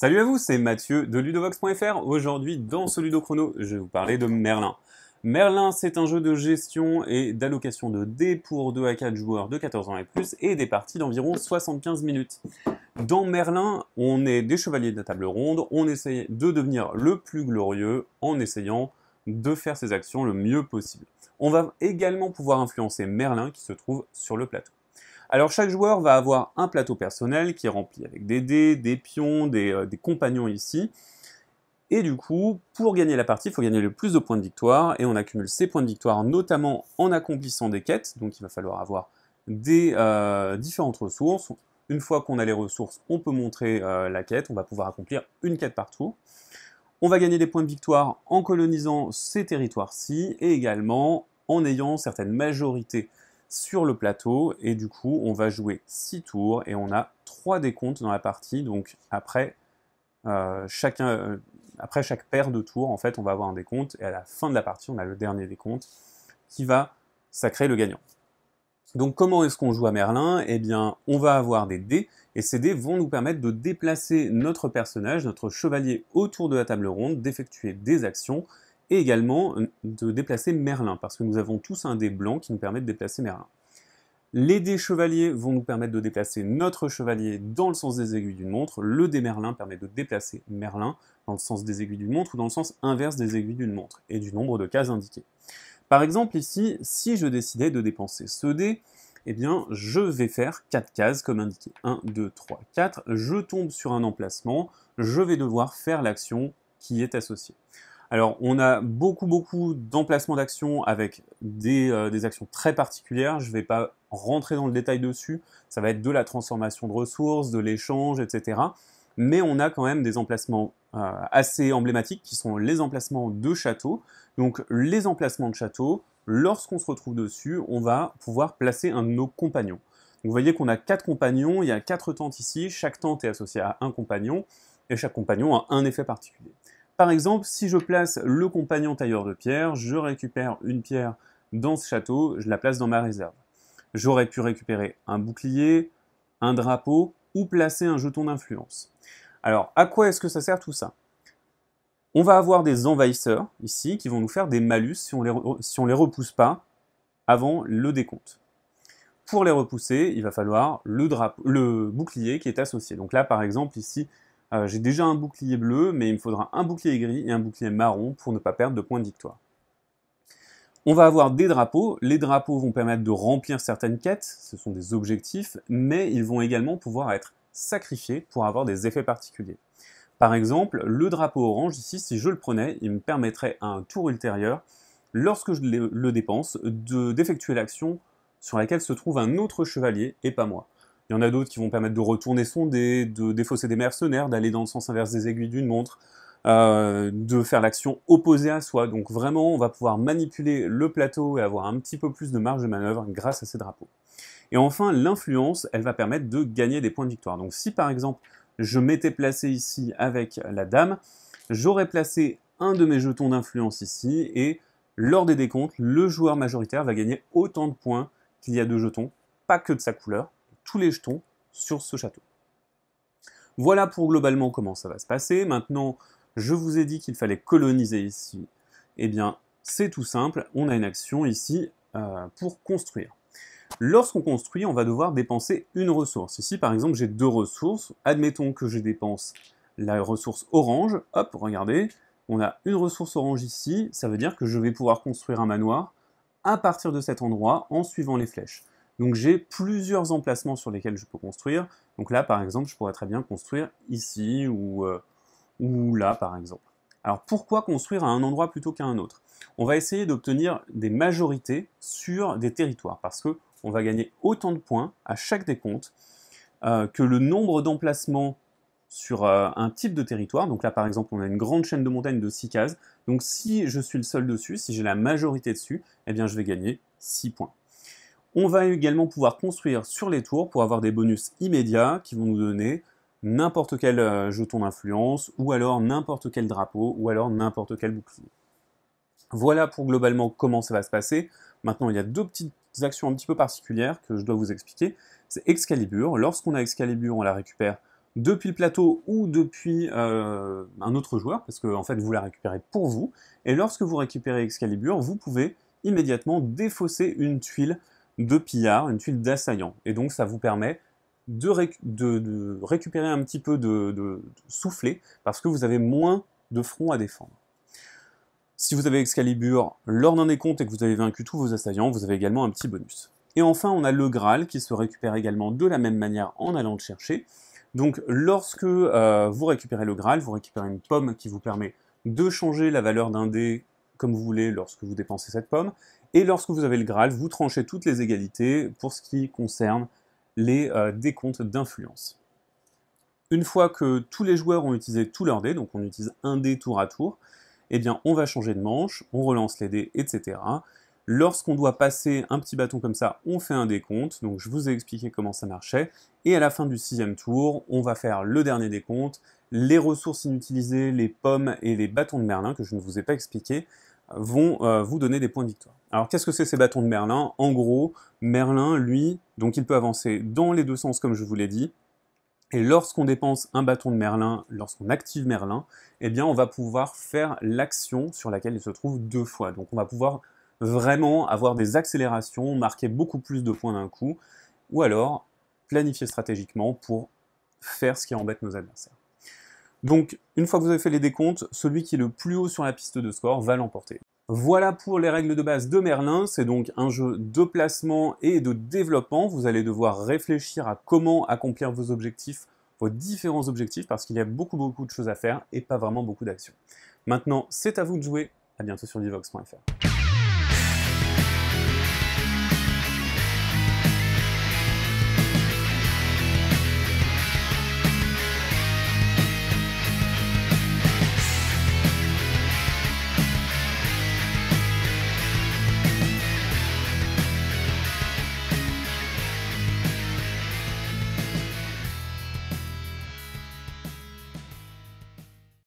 Salut à vous, c'est Mathieu de Ludovox.fr. Aujourd'hui, dans ce Ludo Chrono, je vais vous parler de Merlin. Merlin, c'est un jeu de gestion et d'allocation de dés pour 2 à 4 joueurs de 14 ans et plus et des parties d'environ 75 minutes. Dans Merlin, on est des chevaliers de la table ronde, on essaye de devenir le plus glorieux en essayant de faire ses actions le mieux possible. On va également pouvoir influencer Merlin qui se trouve sur le plateau. Alors chaque joueur va avoir un plateau personnel qui est rempli avec des dés, des pions, des compagnons ici. Et du coup, pour gagner la partie, il faut gagner le plus de points de victoire, et on accumule ces points de victoire notamment en accomplissant des quêtes, donc il va falloir avoir des différentes ressources. Une fois qu'on a les ressources, on peut montrer la quête, on va pouvoir accomplir une quête par tour. On va gagner des points de victoire en colonisant ces territoires-ci, et également en ayant certaines majorités sur le plateau, et du coup on va jouer 6 tours, et on a 3 décomptes dans la partie, donc après chaque paire de tours, en fait, on va avoir un décompte, et à la fin de la partie, on a le dernier décompte qui va sacrer le gagnant. Donc comment est-ce qu'on joue à Merlin? Eh bien, on va avoir des dés, et ces dés vont nous permettre de déplacer notre personnage, notre chevalier, autour de la table ronde, d'effectuer des actions, et également de déplacer Merlin, parce que nous avons tous un dé blanc qui nous permet de déplacer Merlin. Les dés chevaliers vont nous permettre de déplacer notre chevalier dans le sens des aiguilles d'une montre. Le dé Merlin permet de déplacer Merlin dans le sens des aiguilles d'une montre ou dans le sens inverse des aiguilles d'une montre et du nombre de cases indiquées. Par exemple ici, si je décidais de dépenser ce dé, eh bien je vais faire 4 cases comme indiqué. 1, 2, 3, 4. Je tombe sur un emplacement, je vais devoir faire l'action qui est associée. Alors, on a beaucoup d'emplacements d'actions avec des actions très particulières. Je ne vais pas rentrer dans le détail dessus. Ça va être de la transformation de ressources, de l'échange, etc. Mais on a quand même des emplacements assez emblématiques qui sont les emplacements de château. Donc, les emplacements de château, lorsqu'on se retrouve dessus, on va pouvoir placer un de nos compagnons. Donc, vous voyez qu'on a 4 compagnons, il y a 4 tentes ici. Chaque tente est associée à un compagnon et chaque compagnon a un effet particulier. Par exemple, si je place le compagnon tailleur de pierre, je récupère une pierre dans ce château, je la place dans ma réserve. J'aurais pu récupérer un bouclier, un drapeau ou placer un jeton d'influence. Alors, à quoi est-ce que ça sert tout ça? On va avoir des envahisseurs ici qui vont nous faire des malus si on les repousse pas avant le décompte. Pour les repousser, il va falloir le bouclier qui est associé. Donc là, par exemple, ici, j'ai déjà un bouclier bleu, mais il me faudra un bouclier gris et un bouclier marron pour ne pas perdre de points de victoire. On va avoir des drapeaux. Les drapeaux vont permettre de remplir certaines quêtes, ce sont des objectifs, mais ils vont également pouvoir être sacrifiés pour avoir des effets particuliers. Par exemple, le drapeau orange, ici, si je le prenais, il me permettrait à un tour ultérieur, lorsque je le dépense, d'effectuer l'action sur laquelle se trouve un autre chevalier et pas moi. Il y en a d'autres qui vont permettre de retourner son dé, de défausser des mercenaires, d'aller dans le sens inverse des aiguilles d'une montre, de faire l'action opposée à soi. Donc vraiment, on va pouvoir manipuler le plateau et avoir un petit peu plus de marge de manœuvre grâce à ces drapeaux. Et enfin, l'influence, elle va permettre de gagner des points de victoire. Donc si par exemple, je m'étais placé ici avec la dame, j'aurais placé un de mes jetons d'influence ici, et lors des décomptes, le joueur majoritaire va gagner autant de points qu'il y a de jetons, pas que de sa couleur, tous les jetons sur ce château. Voilà pour globalement comment ça va se passer. Maintenant, je vous ai dit qu'il fallait coloniser ici. Eh bien, c'est tout simple, on a une action ici pour construire. Lorsqu'on construit, on va devoir dépenser une ressource. Ici, par exemple, j'ai 2 ressources. Admettons que je dépense la ressource orange. Hop, regardez, on a une ressource orange ici. Ça veut dire que je vais pouvoir construire un manoir à partir de cet endroit en suivant les flèches. Donc j'ai plusieurs emplacements sur lesquels je peux construire. Donc là, par exemple, je pourrais très bien construire ici ou là, par exemple. Alors pourquoi construire à un endroit plutôt qu'à un autre? On va essayer d'obtenir des majorités sur des territoires, parce qu'on va gagner autant de points à chaque décompte que le nombre d'emplacements sur un type de territoire. Donc là, par exemple, on a une grande chaîne de montagnes de 6 cases. Donc si je suis le seul dessus, si j'ai la majorité dessus, eh bien je vais gagner 6 points. On va également pouvoir construire sur les tours pour avoir des bonus immédiats qui vont nous donner n'importe quel jeton d'influence, ou alors n'importe quel drapeau, ou alors n'importe quel bouclier. Voilà pour globalement comment ça va se passer. Maintenant, il y a 2 petites actions un petit peu particulières que je dois vous expliquer. C'est Excalibur. Lorsqu'on a Excalibur, on la récupère depuis le plateau ou depuis un autre joueur, parce que en fait vous la récupérez pour vous, et lorsque vous récupérez Excalibur, vous pouvez immédiatement défausser une tuile de pillard, une tuile d'assaillant, et donc ça vous permet de récupérer un petit peu de soufflet, parce que vous avez moins de front à défendre. Si vous avez Excalibur lors d'un décompte et que vous avez vaincu tous vos assaillants, vous avez également un petit bonus. Et enfin, on a le Graal qui se récupère également de la même manière en allant le chercher. Donc lorsque vous récupérez le Graal, vous récupérez une pomme qui vous permet de changer la valeur d'un dé comme vous voulez lorsque vous dépensez cette pomme. Et lorsque vous avez le Graal, vous tranchez toutes les égalités pour ce qui concerne les décomptes d'influence. Une fois que tous les joueurs ont utilisé tous leurs dés, donc on utilise un dé tour à tour, eh bien on va changer de manche, on relance les dés, etc. Lorsqu'on doit passer un petit bâton comme ça, on fait un décompte, donc je vous ai expliqué comment ça marchait, et à la fin du 6e tour, on va faire le dernier décompte, les ressources inutilisées, les pommes et les bâtons de Merlin, que je ne vous ai pas expliqué, vont vous donner des points de victoire. Alors qu'est-ce que c'est ces bâtons de Merlin? En gros, Merlin, lui, donc il peut avancer dans les deux sens comme je vous l'ai dit, et lorsqu'on dépense un bâton de Merlin, lorsqu'on active Merlin, eh bien on va pouvoir faire l'action sur laquelle il se trouve 2 fois. Donc on va pouvoir vraiment avoir des accélérations, marquer beaucoup plus de points d'un coup, ou alors planifier stratégiquement pour faire ce qui embête nos adversaires. Donc une fois que vous avez fait les décomptes, celui qui est le plus haut sur la piste de score va l'emporter. Voilà pour les règles de base de Merlin, c'est donc un jeu de placement et de développement. Vous allez devoir réfléchir à comment accomplir vos objectifs, vos différents objectifs, parce qu'il y a beaucoup de choses à faire et pas vraiment beaucoup d'actions. Maintenant, c'est à vous de jouer, à bientôt sur Divox.fr.